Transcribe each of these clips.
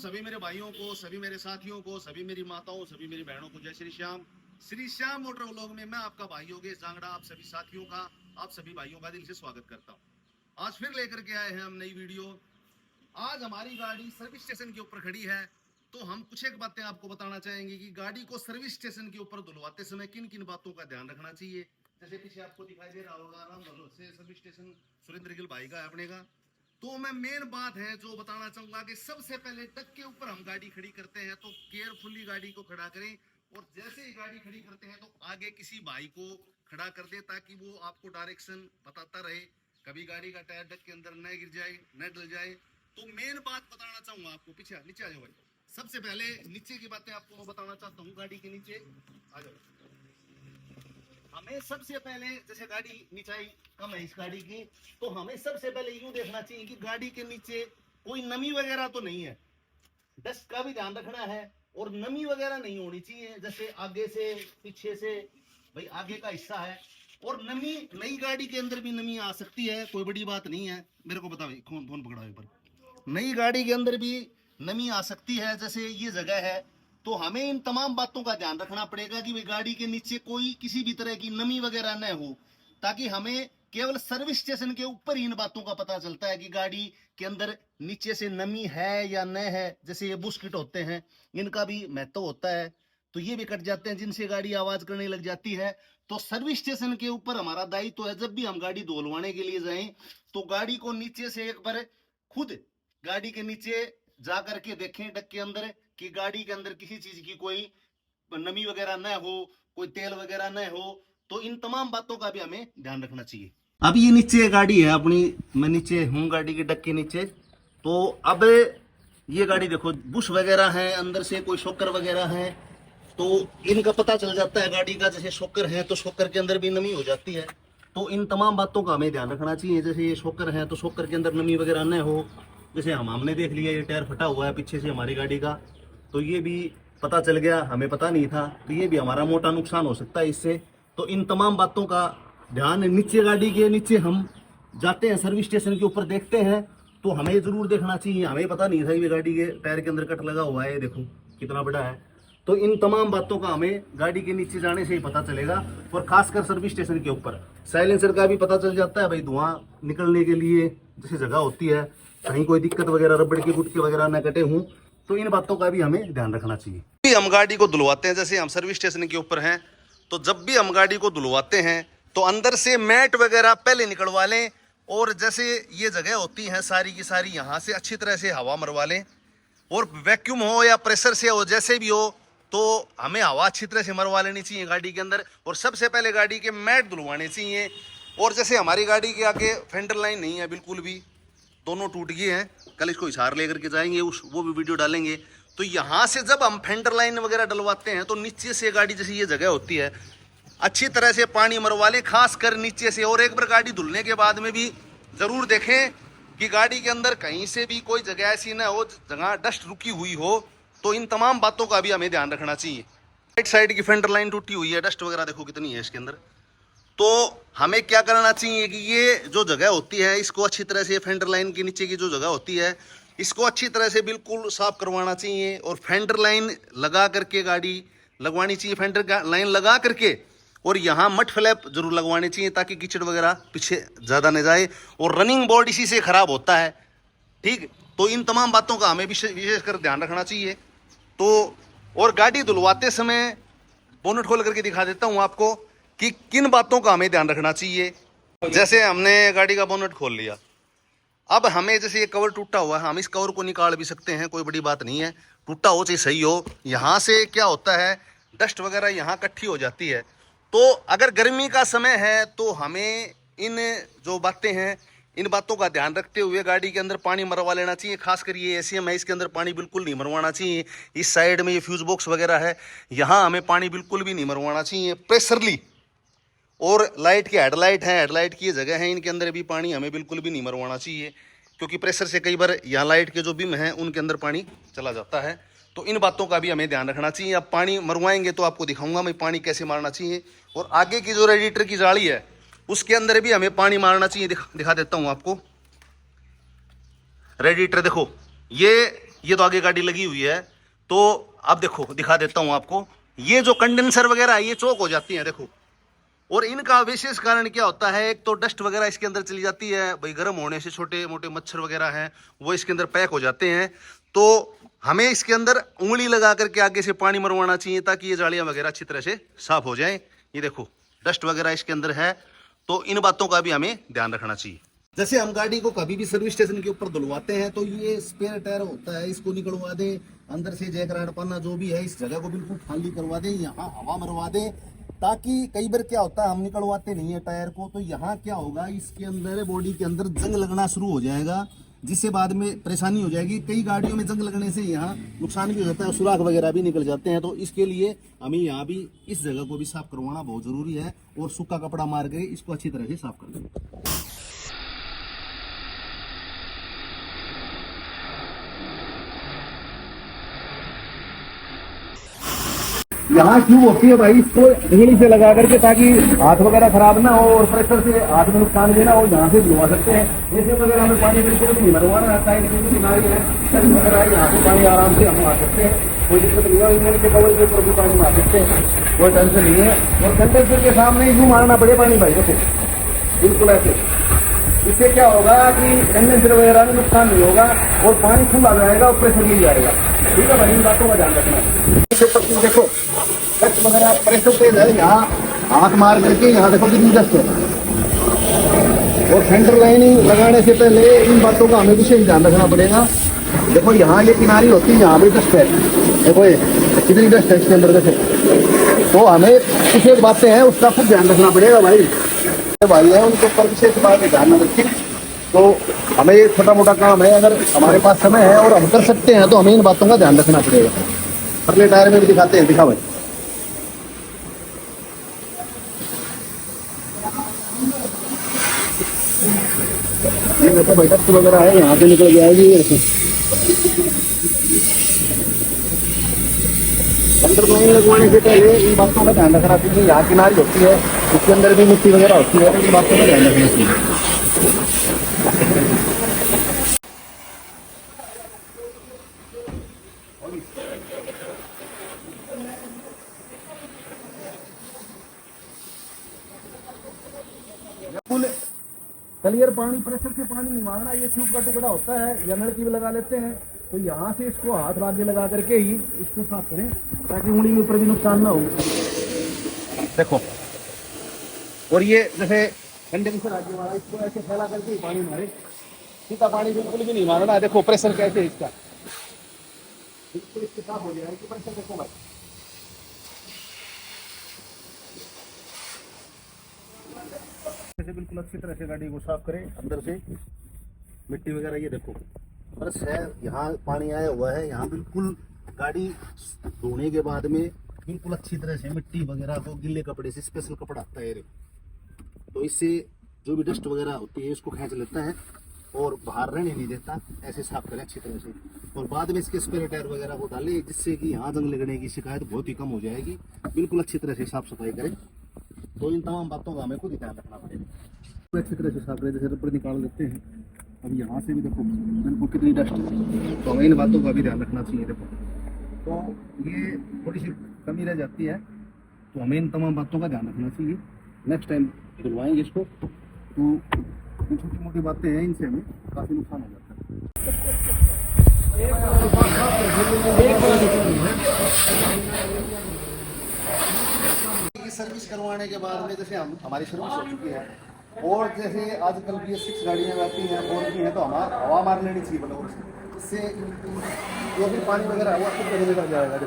सभी मेरे भाइयों को, सभी मेरे साथियों को, सभी मेरी माताओं, सभी मेरी बहनों को जय श्री श्याम। श्री श्याम मोटर व्लॉग में मैं आपका भाई योगेश जांगड़ा, आप सभी साथियों का, आप सभी भाइयों का दिल से स्वागत करता हूं। आज फिर लेकर के आए हैं हम नई वीडियो। आज हमारी गाड़ी सर्विस स्टेशन के ऊपर खड़ी है, तो हम कुछ एक बातें आपको बताना चाहेंगे कि गाड़ी को सर्विस स्टेशन के ऊपर धुलवाते समय किन किन बातों का ध्यान रखना चाहिए। जैसे पीछे आपको दिखाई दे रहा होगा राम भरोल से सर्विस स्टेशन सुरेंद्र गिल भाई का है अपने का। तो मैं मेन बात है जो बताना चाहूंगा कि सबसे पहले डक के ऊपर हम गाड़ी खड़ी करते हैं तो केयरफुली गाड़ी को खड़ा करें, और जैसे ही गाड़ी खड़ी करते हैं तो आगे किसी भाई को खड़ा कर दे ताकि वो आपको डायरेक्शन बताता रहे, कभी गाड़ी का टायर डक के अंदर न गिर जाए, न डल जाए। तो मेन बात बताना चाहूंगा आपको, पीछे नीचे आ जाओ भाई। सबसे पहले नीचे की बातें आपको मैं बताना चाहता हूँ। गाड़ी के नीचे आ जाओ। हमें सबसे पहले, जैसे गाड़ी नीचाई कम है इस गाड़ी की, तो हमें सबसे पहले यूं देखना चाहिए कि गाड़ी के नीचे कोई नमी वगैरह तो नहीं है। डस्ट का भी ध्यान रखना है और नमी वगैरह नहीं होनी चाहिए। जैसे आगे से पीछे से, भाई आगे का हिस्सा है और नमी, नई गाड़ी के अंदर भी नमी आ सकती है, कोई बड़ी बात नहीं है। मेरे को बता भाई, फोन पकड़ा ऊपर। नई गाड़ी के अंदर भी नमी आ सकती है, जैसे ये जगह है, तो हमें इन तमाम बातों का ध्यान रखना पड़ेगा कि भाई गाड़ी के नीचे कोई किसी भी तरह की नमी वगैरह न हो, ताकि हमें केवल सर्विस स्टेशन के ऊपर ही इन बातों का पता चलता है कि गाड़ी के अंदर नीचे से नमी है या न है। जैसे ये बुश होते हैं, इनका भी महत्व होता है, तो ये भी कट जाते हैं जिनसे गाड़ी आवाज करने लग जाती है। तो सर्विस स्टेशन के ऊपर हमारा दायित्व है, जब भी हम गाड़ी धुलवाने के लिए जाएं तो गाड़ी को नीचे से एक बार खुद गाड़ी के नीचे जा करके देखें डक के अंदर कि गाड़ी के अंदर किसी चीज की कोई नमी वगैरह न हो, कोई तेल वगैरह न हो। तो इन तमाम बातों का भी हमें ध्यान रखना चाहिए। अब ये नीचे गाड़ी है अपनी, मैं नीचे हूँ गाड़ी के डक के नीचे। तो अब ये गाड़ी देखो, बुश वगैरह है, अंदर से कोई शॉकर वगैरह है, तो इनका पता चल जाता है गाड़ी का। जैसे शॉकर है तो शॉकर के अंदर भी नमी हो जाती है, तो इन तमाम बातों का हमें ध्यान रखना चाहिए। जैसे ये शॉकर है तो शॉकर के अंदर नमी वगैरह न हो। जैसे हमने देख लिया ये टायर फटा हुआ है पीछे से हमारी गाड़ी का, तो ये भी पता चल गया, हमें पता नहीं था, तो ये भी हमारा मोटा नुकसान हो सकता है इससे। तो इन तमाम बातों का ध्यान, नीचे गाड़ी के नीचे हम जाते हैं सर्विस स्टेशन के ऊपर देखते हैं तो हमें जरूर देखना चाहिए। हमें पता नहीं था ये गाड़ी के टायर के अंदर कट लगा हुआ है, देखो कितना बड़ा है। तो इन तमाम बातों का हमें गाड़ी के नीचे जाने से ही पता चलेगा, और खासकर सर्विस स्टेशन के ऊपर साइलेंसर का भी पता चल जाता है। भाई धुआं निकलने के लिए जैसे जगह होती है, कहीं कोई दिक्कत वगैरह, रबड़ के गुटके वगैरह न कटे हों, तो इन बातों का भी हमें ध्यान रखना चाहिए। हम गाड़ी को धुलवाते हैं, जैसे हम सर्विस स्टेशन के ऊपर हैं, तो जब भी हम गाड़ी को धुलवाते हैं तो अंदर से मैट वगैरह पहले निकलवा लें, और जैसे ये जगह होती है सारी की सारी, यहाँ से अच्छी तरह से हवा मरवा लें, और वैक्यूम हो या प्रेशर से हो, जैसे भी हो, तो हमें हवा अच्छी तरह से मरवा लेनी चाहिए गाड़ी के अंदर। और सबसे पहले गाड़ी के मैट धुलवाने चाहिए। और जैसे हमारी गाड़ी के आगे फेंडर लाइन नहीं है बिल्कुल भी, दोनों टूट गए हैं, कल इसको हिसार लेकर के जाएंगे, वो भी वीडियो डालेंगे। तो यहाँ से जब हम फेंडर लाइन वगैरह डलवाते हैं तो नीचे से गाड़ी, जैसे ये जगह होती है, अच्छी तरह से पानी मरवा लें, खास कर नीचे से। और एक बार गाड़ी धुलने के बाद में भी जरूर देखें कि गाड़ी के अंदर कहीं से भी कोई जगह ऐसी ना हो जगह डस्ट रुकी हुई हो। तो इन तमाम बातों का भी हमें ध्यान रखना चाहिए। राइट साइड की फेंडर लाइन टूटी हुई है, डस्ट वगैरह देखो कितनी है इसके अंदर। तो हमें क्या करना चाहिए कि ये जो जगह होती है इसको अच्छी तरह से, फेंडर लाइन के नीचे की जो जगह होती है इसको अच्छी तरह से बिल्कुल साफ करवाना चाहिए, और फेंडर लाइन लगा करके गाड़ी लगवानी चाहिए। फेंडर लाइन लगा करके, और यहाँ मट फ्लैप जरूर लगवाने चाहिए ताकि कीचड़ वगैरह पीछे ज़्यादा न जाए, और रनिंग बोर्ड इसी से ख़राब होता है। ठीक, तो इन तमाम बातों का हमें विशेष कर ध्यान रखना चाहिए। तो और गाड़ी धुलवाते समय बोनट खोल करके दिखा देता हूँ आपको कि किन बातों का हमें ध्यान रखना चाहिए। जैसे हमने गाड़ी का बोनट खोल लिया, अब हमें, जैसे ये कवर टूटा हुआ है, हम इस कवर को निकाल भी सकते हैं, कोई बड़ी बात नहीं है, टूटा हो चाहे सही हो। यहाँ से क्या होता है, डस्ट वगैरह यहाँ इकट्ठी हो जाती है। तो अगर गर्मी का समय है तो हमें इन जो बातें हैं, इन बातों का ध्यान रखते हुए गाड़ी के अंदर पानी मरवा लेना चाहिए। खासकर ये एसीएम है, इसके अंदर पानी बिल्कुल नहीं मरवाना चाहिए। इस साइड में ये फ्यूज बॉक्स वगैरह है, यहाँ हमें पानी बिल्कुल भी नहीं मरवाना चाहिए प्रेशरली। और लाइट की हेडलाइट है, हेडलाइट की ये जगह है, इनके अंदर भी पानी हमें बिल्कुल भी नहीं मरवाना चाहिए, क्योंकि प्रेशर से कई बार यहाँ लाइट के जो बिम हैं उनके अंदर पानी चला जाता है। तो इन बातों का भी हमें ध्यान रखना चाहिए। अब पानी मरवाएंगे तो आपको दिखाऊंगा मैं पानी कैसे मारना चाहिए। और आगे की जो रेडिएटर की जाली है उसके अंदर भी हमें पानी मारना चाहिए। दिखा देता हूँ आपको। रेडिएटर देखो, ये ये तो आगे गाड़ी लगी हुई है। तो अब देखो, दिखा देता हूं आपको, ये जो कंडेंसर वगैरह है ये चौक हो जाती है, देखो। और इनका विशेष कारण क्या होता है, एक तो डस्ट वगैरह इसके अंदर चली जाती है भाई, गर्म होने से छोटे मोटे मच्छर वगैरह हैं वो इसके अंदर पैक हो जाते हैं। तो हमें इसके अंदर उंगली लगा करके आगे से पानी मरवाना चाहिए ताकि ये जालियां वगैरह अच्छी तरह से साफ हो जाएं। ये देखो डस्ट वगैरह इसके अंदर है, तो इन बातों का भी हमें ध्यान रखना चाहिए। जैसे हम गाड़ी को कभी भी सर्विस स्टेशन के ऊपर धुलवाते हैं तो ये स्पेयर टायर होता है, इसको निकलवा दें, अंदर से जैक राड पन्ना जो भी है इस जगह को बिल्कुल खाली करवा दें, यहाँ हवा मरवा दें, ताकि कई बार क्या होता है हम निकलवाते नहीं है टायर को, तो यहाँ क्या होगा, इसके अंदर बॉडी के अंदर जंग लगना शुरू हो जाएगा, जिससे बाद में परेशानी हो जाएगी। कई गाड़ियों में जंग लगने से यहाँ नुकसान भी हो जाता है, सुराख वगैरह भी निकल जाते हैं। तो इसके लिए हमें यहाँ भी इस जगह को भी साफ करवाना बहुत जरूरी है, और सूखा कपड़ा मार के इसको अच्छी तरह से साफ कर दें। यहाँ ट्यूब होती है भाई, इसको ढीली से लगा करके ताकि हाथ वगैरह खराब ना हो और प्रेशर से हाथ में नुकसान भी ना हो, यहाँ से धुलवा सकते हैं। जैसे वगैरह हमें पानी बिल्कुल नहीं मरवाना, साइड में भी किनारी है वगैरह, यहाँ से पानी आराम से हम आ सकते हैं, कोई दिक्कत नहीं है। इंजन के कवर के ऊपर भी पानी मार सकते हैं, कोई टेंशन नहीं है। और कंडेंसर के सामने यूँ मारना पड़े पानी भाई, देखो बिल्कुल ऐसे। इससे क्या होगा कि कंडेंसर वगैरह में नुकसान नहीं होगा और पानी खुल आ जाएगा और प्रेशर मिल जाएगा। ठीक है भाई, इन बातों का ध्यान रखना है। देखो डस्ट वगैरह प्रेशर तेज है, यहाँ हाथ मार करके यहाँ देखो कितनी डस्ट है। और सेंटर लाइनिंग लगाने से पहले इन बातों का हमें विशेष ध्यान रखना पड़ेगा। देखो यहाँ ये किनारी होती है, यहाँ भी डस्ट है, देखो ये कितनी डस्ट है इसके अंदर से। तो हमें विशेष बातें हैं उसका खूब ध्यान रखना पड़ेगा भाई है, उनके ऊपर विशेष बात ध्यान रखें। तो हमें ये छोटा मोटा काम है, अगर हमारे पास समय है और हम कर सकते हैं तो हमें इन बातों का ध्यान रखना पड़ेगा। अगले टायर में भी दिखाते हैं, दिखा भाई। ये देखो भाई डस्ट वगैरह है, यहाँ से निकल जाएगी। अंदर लाइन लगवाने से पहले इन बातों का ध्यान रखना चाहिए। यहाँ किनारी होती है, इसके अंदर भी मिट्टी वगैरह होती है, इन बातों का ध्यान रखना चाहिए। क्लियर पानी, प्रेशर से पानी नहीं मारना, ये ट्यूब का टुकड़ा होता है या नलकी भी लगा लेते हैं, तो यहाँ से इसको हाथ आगे लगा करके ही इसको साफ करें ताकि उंगली के ऊपर भी नुकसान ना हो। देखो, और ये जैसे कंडेंसर आगे वाला, इसको ऐसे फैला करके ही पानी मारे, सीधा पानी बिल्कुल भी नहीं मारना। देखो प्रेशर कैसे है इसका, बिल्कुल इसके साफ हो जाएगा। प्रेशर देखो भाई, बिल्कुल अच्छी तरह से गाड़ी को साफ करें अंदर से मिट्टी वगैरह। ये देखो फर्श है, यहाँ पानी आया हुआ है, यहाँ बिल्कुल गाड़ी धोने के बाद में बिल्कुल अच्छी तरह से मिट्टी वगैरह को गिल्ले कपड़े से, स्पेशल कपड़ा आता है, तो इससे जो भी डस्ट वगैरह होती है इसको खींच लेता है और बाहर रहने नहीं देता। ऐसे साफ करें अच्छी तरह से, और बाद में इसके स्पेयर टायर वगैरह को डालें, जिससे कि यहाँ जंग लगने की शिकायत बहुत ही कम हो जाएगी। बिल्कुल अच्छी तरह से साफ सफाई करें। तो इन तमाम बातों का हमें खुद ध्यान रखना पड़ेगा। अच्छी तरह से साफ करें, जैसे रबर निकाल देते हैं, अब यहाँ से भी देखो बिल्कुल कितनी डस्ट है, तो हमें इन बातों का भी ध्यान रखना चाहिए। देखो तो ये थोड़ी सी कमी रह जाती है, तो हमें इन तमाम बातों का ध्यान रखना चाहिए। नेक्स्ट टाइम धुलवाएंगे इसको, तो छोटी मोटी बातें हैं, इनसे हमें काफ़ी नुकसान हो जाता है। सर्विस करवाने के बाद में जैसे हम हमारी सर्विस हो चुकी है, और जैसे आजकल BS6 गाड़ियाँ आती हैं, 4 की हैं, तो हमारा हवा मार लेनी चाहिए बलोर से, इससे जो भी पानी वगैरह है वो अच्छी तरह निकल जाएगा।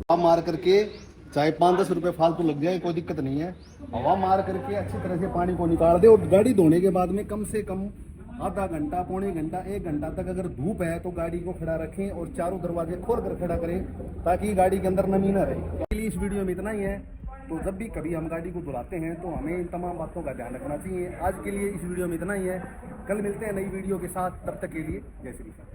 हवा मार करके चाहे 5-10 रुपए फालतू लग जाए, कोई दिक्कत नहीं है। हवा मार करके अच्छी तरह से पानी को निकाल दे, और गाड़ी धोने के बाद में कम से कम आधा घंटा, पौने घंटा, 1 घंटा तक अगर धूप है तो गाड़ी को खड़ा रखें और चारों दरवाजे खोल कर खड़ा करें, ताकि गाड़ी के अंदर नमी ना रहे। इस वीडियो में इतना ही है। तो जब भी कभी हम गाड़ी को धुलाते हैं तो हमें इन तमाम बातों का ध्यान रखना चाहिए। आज के लिए इस वीडियो में इतना ही है। कल मिलते हैं नई वीडियो के साथ, तब तक के लिए जय श्री राम।